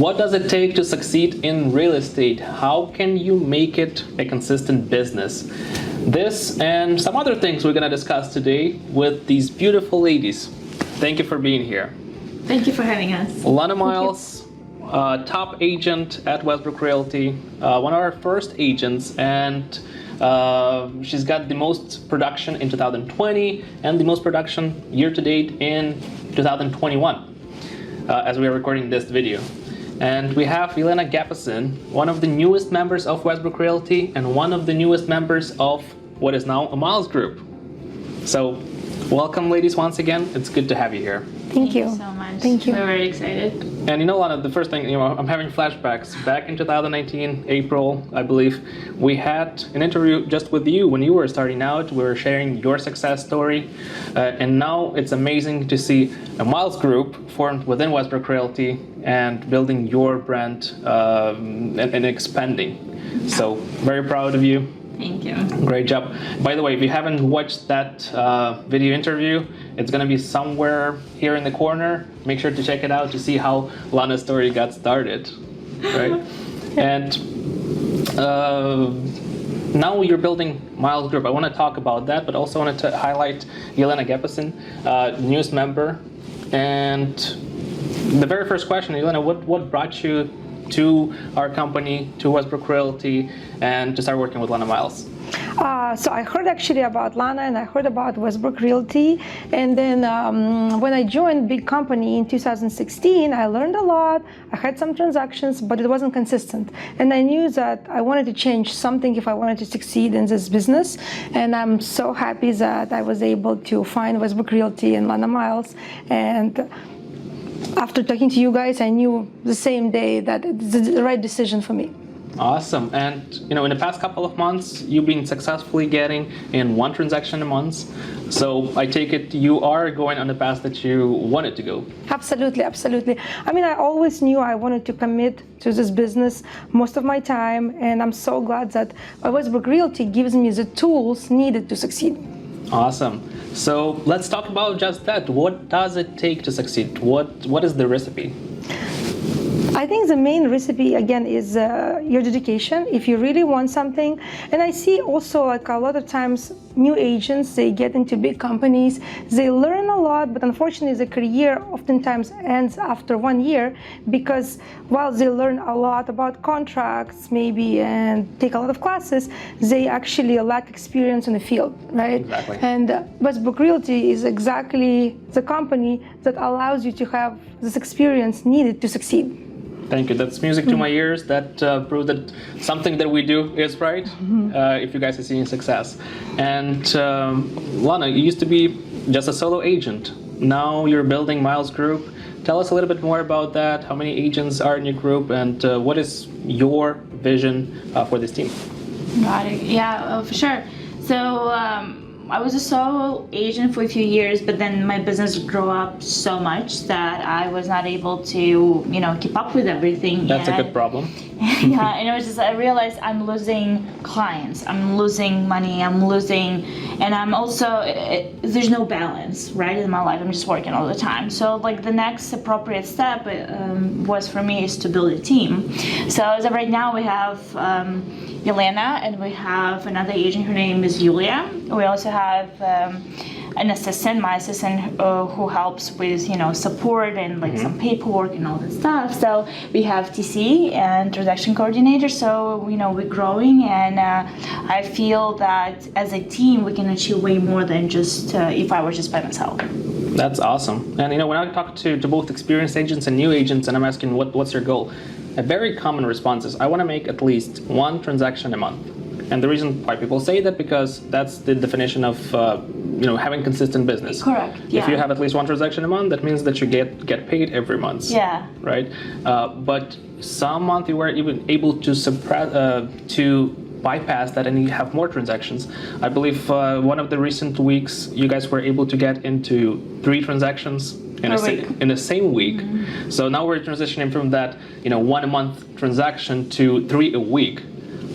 What does it take to succeed in real estate? How can you make it a consistent business? This and some other things we're going to discuss today with these beautiful ladies. Thank you for being here. Thank you for having us. Lana Miles, top agent at Westbrook Realty, one of our first agents, and she's got the most production in 2020 and the most production year to date in 2021 as we are recording this video. And we have Jelena Gapasin, one of the newest members of Westbrook Realty and one of the newest members of what is now a Miles Group. So welcome, ladies, once again. It's good to have you here. Thank you so much. Thank you. We're very excited. And you know, Lana, the first thing, I'm having flashbacks. Back in 2019, April, I believe, we had an interview just with you when you were starting out. We were sharing your success story. And now it's amazing to see a Miles Group formed within Westbrook Realty and building your brand and expanding. So very proud of you. Thank you. Great job. By the way, if you haven't watched that video interview, it's going to be somewhere here in the corner. Make sure to check it out to see how Lana's story got started, right? And now you're building Miles Group. I want to talk about that, but also wanted to highlight Jelena Gapasin, newest member. And the very first question, Jelena, what brought you to our company, to Westbrook Realty, and to start working with Lana Miles? So I heard actually about Lana and I heard about Westbrook Realty, and then when I joined big company in 2016, I learned a lot. I had some transactions, but it wasn't consistent, and I knew that I wanted to change something if I wanted to succeed in this business. And I'm so happy that I was able to find Westbrook Realty and Lana Miles. And after talking to you guys, I knew the same day that it's the right decision for me. Awesome. And in the past couple of months, you've been successfully getting in one transaction a month. So I take it you are going on the path that you wanted to go. Absolutely, absolutely. I mean, I always knew I wanted to commit to this business most of my time, and I'm so glad that Westbrook Realty gives me the tools needed to succeed. Awesome. So let's talk about just that. What does it take to succeed? What is the recipe? I think the main recipe, again, is your dedication. If you really want something, and I see also like a lot of times new agents, they get into big companies, they learn a lot, but unfortunately the career oftentimes ends after 1 year, because while they learn a lot about contracts maybe and take a lot of classes, they actually lack experience in the field, right? Exactly. And Westbrook Realty is exactly the company that allows you to have this experience needed to succeed. Thank you. That's music to my ears. That proves that something that we do is right, if you guys are seeing success. And Lana, you used to be just a solo agent. Now you're building Miles Group. Tell us a little bit more about that. How many agents are in your group, and what is your vision for this team? Got it. Yeah, for sure. So I was a solo agent for a few years, but then my business grew up so much that I was not able to, keep up with everything. That's a good problem. Yeah, and it was just, I realized I'm losing clients, I'm losing money, and I'm also, there's no balance, right, in my life. I'm just working all the time. So like the next appropriate step was for me is to build a team. So as of right now, we have Jelena, and we have another agent, her name is Yuliia. We also have an assistant, my assistant, who helps with support and like some paperwork and all that stuff. So we have TC and transaction coordinator. So we're growing, and I feel that as a team we can achieve way more than just if I were just by myself. That's awesome. And when I talk to both experienced agents and new agents, and I'm asking what's your goal, a very common response is I want to make at least one transaction a month. And the reason why people say that, because that's the definition of having consistent business. Correct. Yeah. If you have at least one transaction a month, that means that you get paid every month. Yeah. Right. But some month you were even able to bypass that and you have more transactions. I believe one of the recent weeks you guys were able to get into 3 transactions in the same week. Mm-hmm. So now we're transitioning from that 1 a month transaction to 3 a week.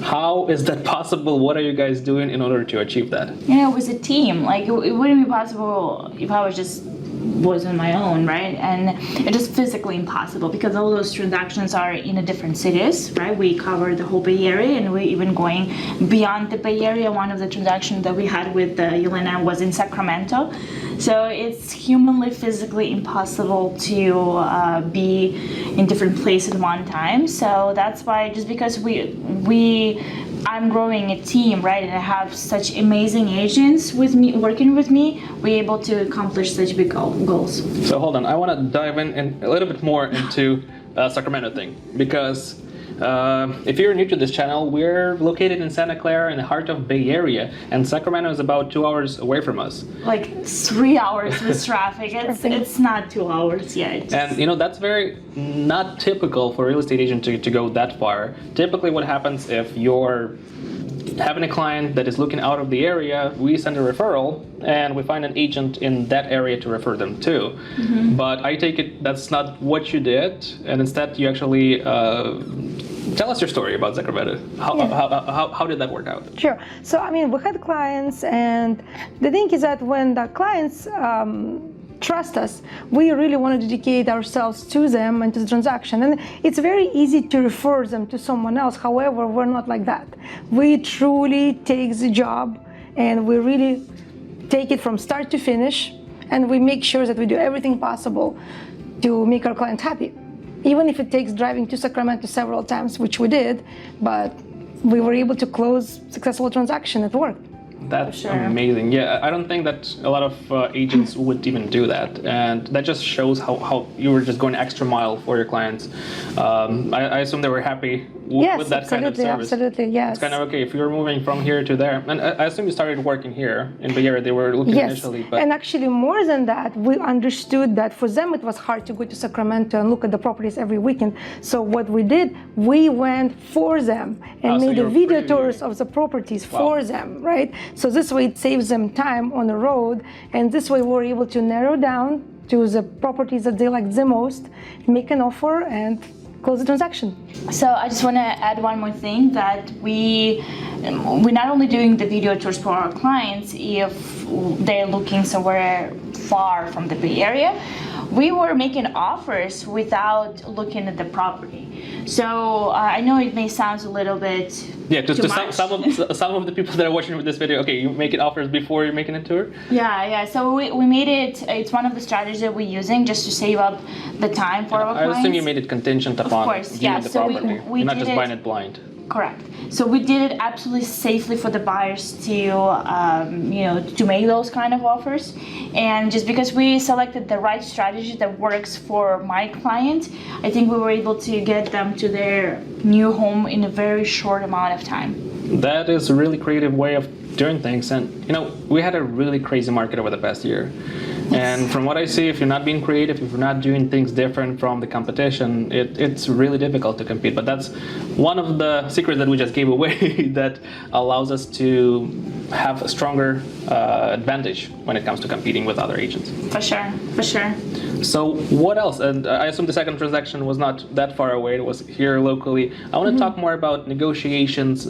How is that possible? What are you guys doing in order to achieve that? It was a team. Like it wouldn't be possible if I was just was on my own, right? And it is physically impossible because all those transactions are in a different cities, right? We cover the whole Bay Area, and we're even going beyond the Bay Area. One of the transactions that we had with Jelena was in Sacramento. So it's humanly, physically impossible to be in different places at one time. So that's why, just because I'm growing a team, right, and I have such amazing agents with me, working with me, we're able to accomplish such big goals. So hold on, I want to dive in a little bit more into Sacramento thing, because if you're new to this channel, we're located in Santa Clara in the heart of Bay Area, and Sacramento is about 2 hours away from us. Like 3 hours with traffic. It's not 2 hours yet. And that's very not typical for a real estate agent to go that far. Typically what happens if you're having a client that is looking out of the area, we send a referral and we find an agent in that area to refer them to. Mm-hmm. But I take it that's not what you did, and instead you actually tell us your story about Sacramento. How did that work out? Sure. So, we had clients, and the thing is that when the clients trust us, we really want to dedicate ourselves to them and to the transaction. And it's very easy to refer them to someone else. However, we're not like that. We truly take the job, and we really take it from start to finish, and we make sure that we do everything possible to make our client happy. Even if it takes driving to Sacramento several times, which we did, but we were able to close successful transaction at work. That's amazing. Yeah, I don't think that a lot of agents would even do that, and that just shows how you were just going an extra mile for your clients. I assume they were happy with that kind of service. Absolutely, yes. It's kind of okay if you were moving from here to there. And I assume you started working here in Bay Area. They were looking initially. But and actually more than that, we understood that for them it was hard to go to Sacramento and look at the properties every weekend. So what we did, we went for them and made a video tours of the properties for them, right? So this way it saves them time on the road, and this way we're able to narrow down to the properties that they like the most, make an offer, and close the transaction. So I just want to add one more thing, that we're not only doing the video tours for our clients if they're looking somewhere far from the Bay Area, we were making offers without looking at the property. So I know it may sound a little bit too much. Some of the people that are watching this video, okay, you making offers before you're making a tour? Yeah. So we made it's one of the strategies that we're using just to save up the time for our clients. I assume you made it contingent upon viewing the property. You're not just buying it blind. Correct. So we did it absolutely safely for the buyers to make those kind of offers. And just because we selected the right strategy that works for my client, I think we were able to get them to their new home in a very short amount of time. That is a really creative way of doing things. And we had a really crazy market over the past year. And from what I see, if you're not being creative, if you're not doing things different from the competition, it's really difficult to compete. But that's one of the secrets that we just gave away that allows us to have a stronger advantage when it comes to competing with other agents. For sure. So what else? And I assume the second transaction was not that far away. It was here locally. I want to talk more about negotiations.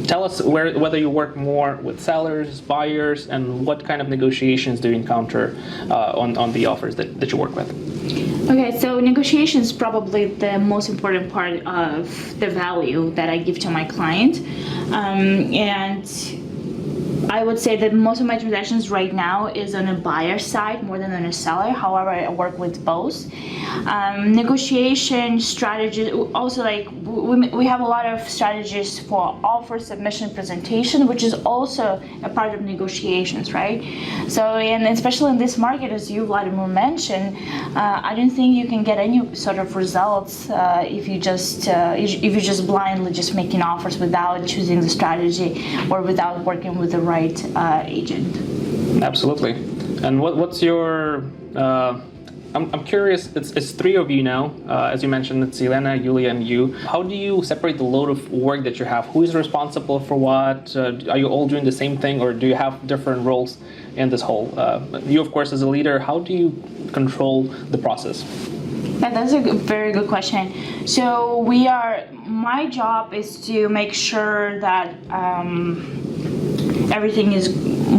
Tell us whether you work more with sellers, buyers, and what kind of negotiations do you encounter on the offers that you work with? Okay, so negotiation is probably the most important part of the value that I give to my client. And I would say that most of my transactions right now is on a buyer side more than on a seller. However, I work with both. Negotiation strategy, also we have a lot of strategies for offer submission presentation, which is also a part of negotiations, right? So, and especially in this market, as you, Vladimir, mentioned, I don't think you can get any sort of results if you just blindly just making offers without choosing the strategy or without working with the right agent. Absolutely. And what's your I'm curious, it's three of you now, as you mentioned, it's Jelena, Yuliia, and you. How do you separate the load of work that you have? Who is responsible for what? Are you all doing the same thing, or do you have different roles in this whole? You, of course, as a leader, how do you control the process? Yeah, that's a very good question. So my job is to make sure that everything is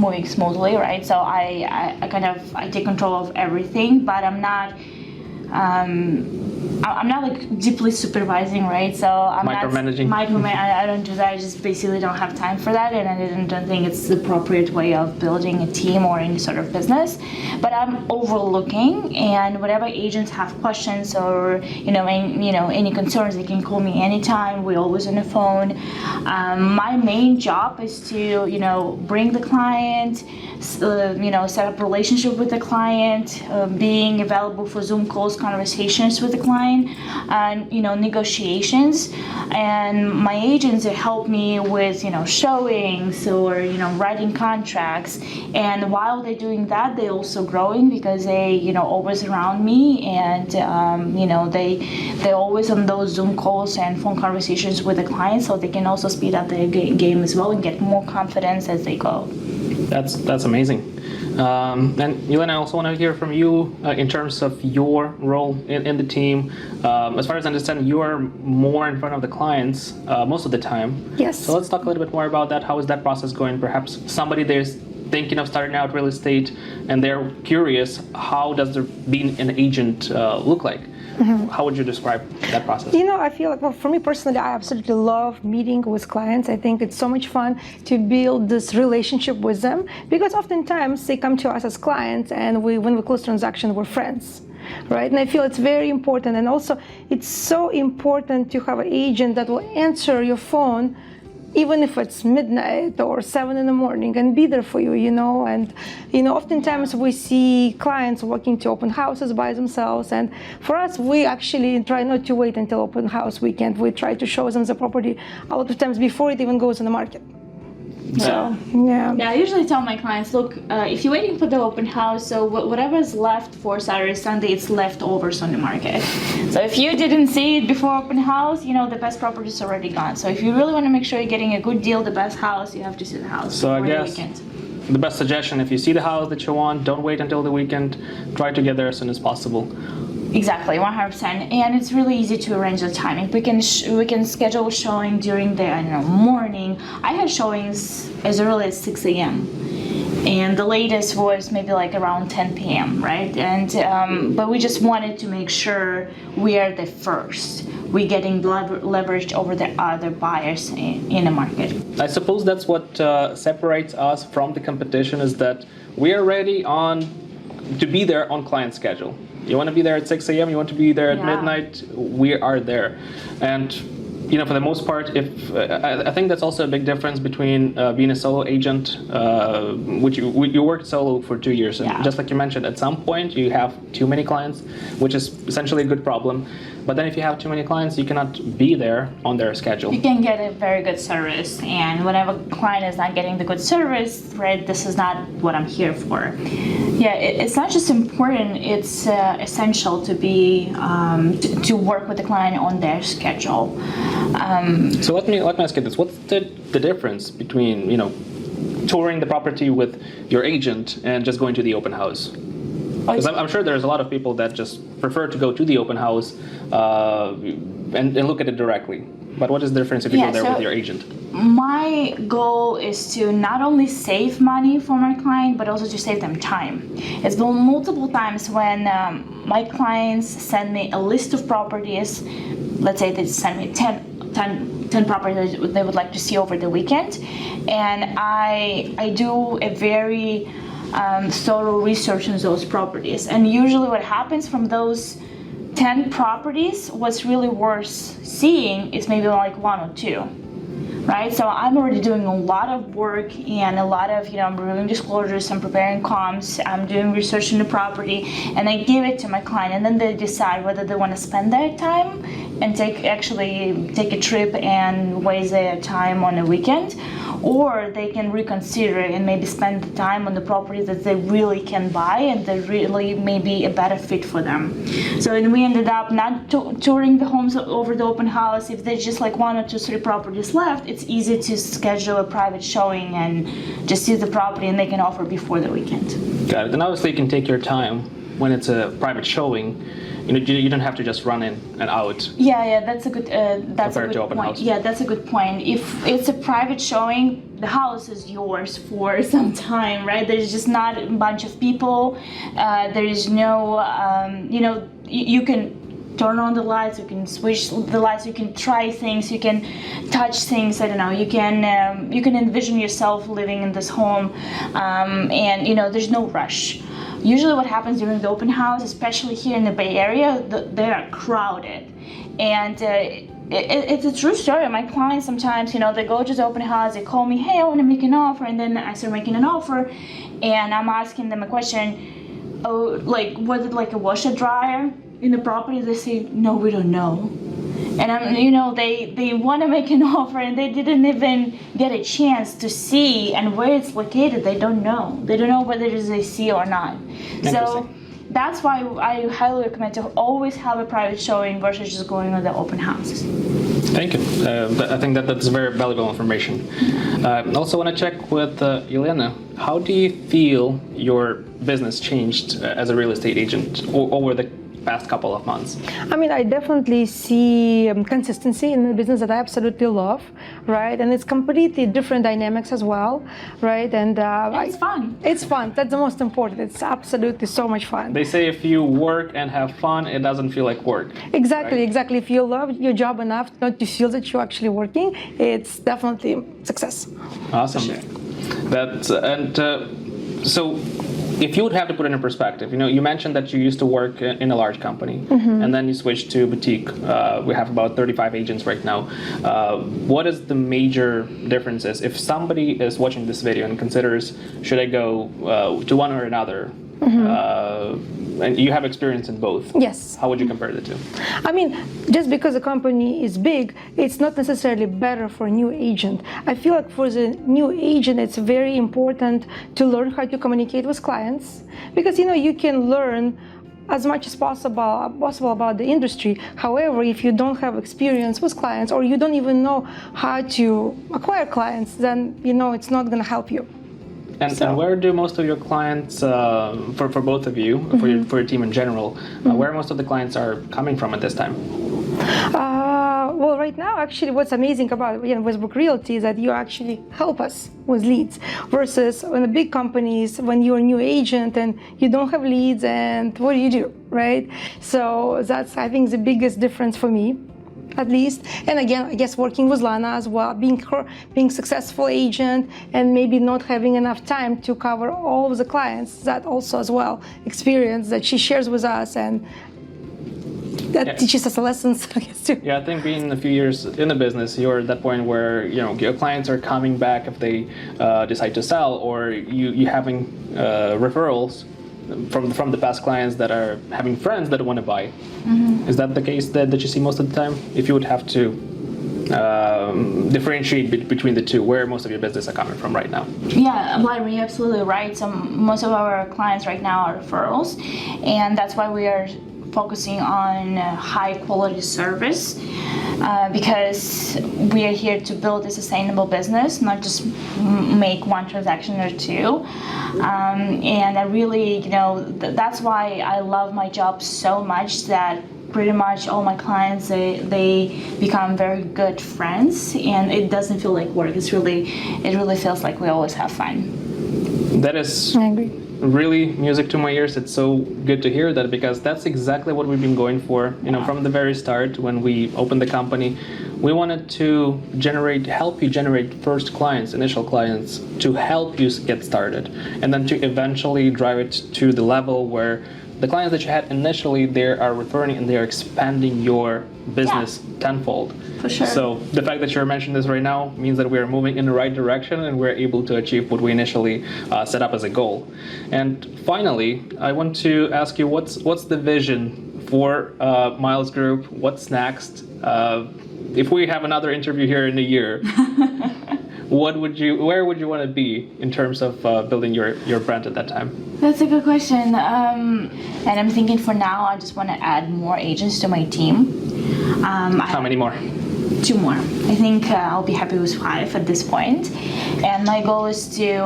moving smoothly, right? So I kind of I take control of everything, but I'm not like deeply supervising, right? So I'm Micromanaging. I don't do that. I just basically don't have time for that, and I don't think it's the appropriate way of building a team or any sort of business. But I'm overlooking, and whatever agents have questions or any concerns, they can call me anytime. We're always on the phone. My main job is to bring the client, set up relationship with the client, being available for Zoom calls, conversations with the client, and negotiations. And my agents help me with showings or writing contracts. And while they're doing that, they're also growing because they always around me, and they're always on those Zoom calls and phone conversations with the clients, so they can also speed up their game as well and get more confidence as they go. That's amazing. And Jelena, I also want to hear from you in terms of your role in the team. As far as I understand, you are more in front of the clients most of the time. Yes. So let's talk a little bit more about that. How is that process going? Perhaps somebody there's thinking of starting out real estate and they're curious, how does being an agent look like? Mm-hmm. How would you describe that process? I feel like, for me personally, I absolutely love meeting with clients. I think it's so much fun to build this relationship with them, because oftentimes they come to us as clients, and when we close transaction, we're friends. Right? And I feel it's very important. And also, it's so important to have an agent that will answer your phone even if it's midnight or 7 in the morning, and be there for you, And, oftentimes we see clients walking to open houses by themselves. And for us, we actually try not to wait until open house weekend. We try to show them the property a lot of times before it even goes in the market. So, yeah. Yeah, I usually tell my clients, look, if you're waiting for the open house, so whatever is left for Saturday, Sunday, it's leftovers on the market. So if you didn't see it before open house, the best property is already gone. So if you really want to make sure you're getting a good deal, the best house, you have to see the house so before I guess the weekend. The best suggestion, if you see the house that you want, don't wait until the weekend. Try to get there as soon as possible. Exactly, 100%, and it's really easy to arrange the timing. We can schedule a showing during the morning. I had showings as early as 6 a.m. and the latest was maybe like around 10 p.m. right? And but we just wanted to make sure we are the first. We're getting leverage over the other buyers in the market. I suppose that's what separates us from the competition, is that we are ready to be there on client schedule. You want to be there at 6 a.m., you want to be there at midnight, we are there. And for the most part, I think that's also a big difference between being a solo agent, which you worked solo for 2 years. And just like you mentioned, at some point you have too many clients, which is essentially a good problem. But then if you have too many clients, you cannot be there on their schedule. You can get a very good service, and whenever a client is not getting the good service, right, this is not what I'm here for. Yeah, it's not just important, it's essential to be to work with the client on their schedule. So let me ask you this: what's the difference between touring the property with your agent and just going to the open house? Because I'm sure there's a lot of people that just prefer to go to the open house and look at it directly. But what is the difference if you go there with your agent? My goal is to not only save money for my client, but also to save them time. It's been multiple times when my clients send me a list of properties. Let's say they send me 10 properties that they would like to see over the weekend, and I do a very thorough research on those properties. And usually what happens from those 10 properties, what's really worth seeing is maybe like 1 or 2, right? So I'm already doing a lot of work and a lot of, I'm reviewing disclosures, I'm preparing comps, I'm doing research in the property, and I give it to my client, and then they decide whether they want to spend their time and take a trip and waste their time on a weekend, or they can reconsider and maybe spend the time on the property that they really can buy and that really may be a better fit for them. So and we ended up not touring the homes over the open house. If there's just like 1 or 2, 3 properties left, it's easy to schedule a private showing and just see the property and make an offer before the weekend. Got it. And obviously you can take your time when it's a private showing you don't have to just run in and out. Yeah, that's a good Compared to open point. house. Yeah, that's a good point. If it's a private showing, the house is yours for some time, right? There's just not a bunch of people. There is no, you can turn on the lights, you can switch the lights, you can try things, you can touch things. I don't know. You can envision yourself living in this home, and there's no rush. Usually, what happens during the open house, especially here in the Bay Area, they are crowded, and it's a true story. My clients sometimes, they go to the open house, they call me, hey, I want to make an offer, and then I start making an offer, and I'm asking them a question, oh, like, was it like a washer dryer in the property? They say, no, we don't know. And they want to make an offer, and they didn't even get a chance to see, and where it's located, they don't know. They don't know whether it is AC or not. So that's why I highly recommend to always have a private showing versus just going to the open houses. Thank you. I think that's very valuable information. I also want to check with Jelena. How do you feel your business changed as a real estate agent over the past couple of months? I mean, I definitely see consistency in the business that I absolutely love, right? And it's completely different dynamics as well, right? And it's fun. It's fun. That's the most important. It's absolutely so much fun. They say if you work and have fun, it doesn't feel like work. Exactly, right? exactly. If you love your job enough not to feel that you're actually working, it's definitely success. Awesome. Sure. So if you would have to put it in perspective, you mentioned that you used to work in a large company, and then you switched to boutique. We have about 35 agents right now. What is the major differences if somebody is watching this video and considers, should I go to one or another? And you have experience in both. Yes. How would you compare the two? I mean, just because a company is big, it's not necessarily better for a new agent. I feel like for the new agent, it's very important to learn how to communicate with clients, because you can learn as much as possible about the industry. However, if you don't have experience with clients, or you don't even know how to acquire clients, then it's not going to help you. And where do most of your clients, for both of you, for your team in general, where most of the clients are coming from at this time? Well, right now, actually, what's amazing about Westbrook Realty is that you actually help us with leads, versus in the big companies, when you're a new agent and you don't have leads, and what do, right? So that's, I think, the biggest difference for me, at least. And again, I guess working with Lana as well, being successful agent and maybe not having enough time to cover all of the clients, that also as well, experience that she shares with us, and that teaches us lessons, I guess, too. Yeah, I think being a few years in the business, you're at that point where your clients are coming back if they decide to sell, or you having referrals from the past clients that are having friends that want to buy. Is that the case that you see most of the time? If you would have to differentiate between the two, where most of your business are coming from right now? Yeah, Vladimir, you're absolutely right. So most of our clients right now are referrals, and that's why we are focusing on high quality service, because we are here to build a sustainable business, not just make one transaction or two. And I really, that's why I love my job so much, that pretty much all my clients, they become very good friends, and it doesn't feel like work. It really feels like we always have fun. That is, I agree, really music to my ears. It's so good to hear that, because that's exactly what we've been going for. From the very start, when we opened the company, we wanted to help you generate first clients, initial clients, to help you get started, and then to eventually drive it to the level where the clients that you had initially, they are referring and they are expanding your business tenfold. For sure. So the fact that you're mentioning this right now means that we are moving in the right direction, and we're able to achieve what we initially set up as a goal. And finally, I want to ask you, what's the vision for Miles Group? What's next? If we have another interview here in a year, where would you want to be in terms of building your brand at that time? That's a good question. And I'm thinking for now, I just want to add more agents to my team. How many more? 2 more. I think I'll be happy with 5 at this point. And my goal is to,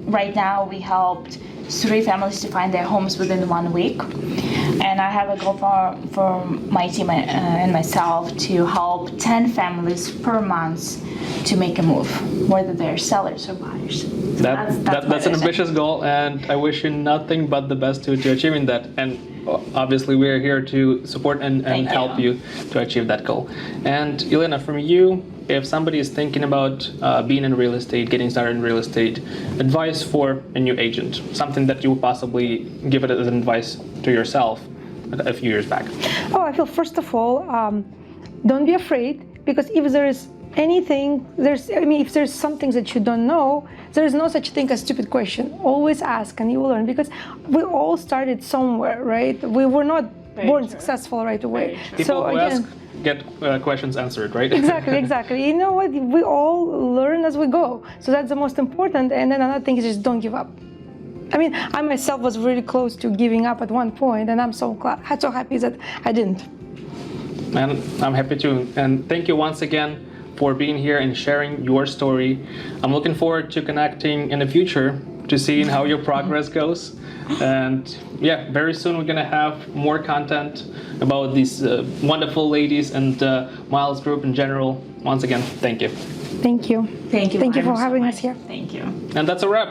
right now we helped 3 families to find their homes within 1 week. and I have a goal for my team and myself to help 10 families per month to make a move, whether they're sellers or buyers. That's an ambitious goal, and I wish you nothing but the best to achieving that. And obviously, we're here to support and help you to achieve that goal. And Jelena, from you, if somebody is thinking about being in real estate, getting started in real estate, advice for a new agent, something that you would possibly give it as an advice to yourself a few years back. Oh, I feel first of all, don't be afraid, because if there is anything, if there's some things that you don't know, there is no such thing as stupid question. Always ask and you will learn, because we all started somewhere, right? We were not born successful right away. People who ask get questions answered, right? Exactly. You know what? We all learn as we go. So that's the most important. And then another thing is just don't give up. I mean, I myself was really close to giving up at one point, and I'm so happy that I didn't. And I'm happy too. And thank you once again for being here and sharing your story. I'm looking forward to connecting in the future to seeing how your progress goes. And yeah, very soon we're gonna have more content about these wonderful ladies and Miles Group in general. Once again, thank you. Thank you. Thank you. Thank you for having us here. Thank you. And that's a wrap.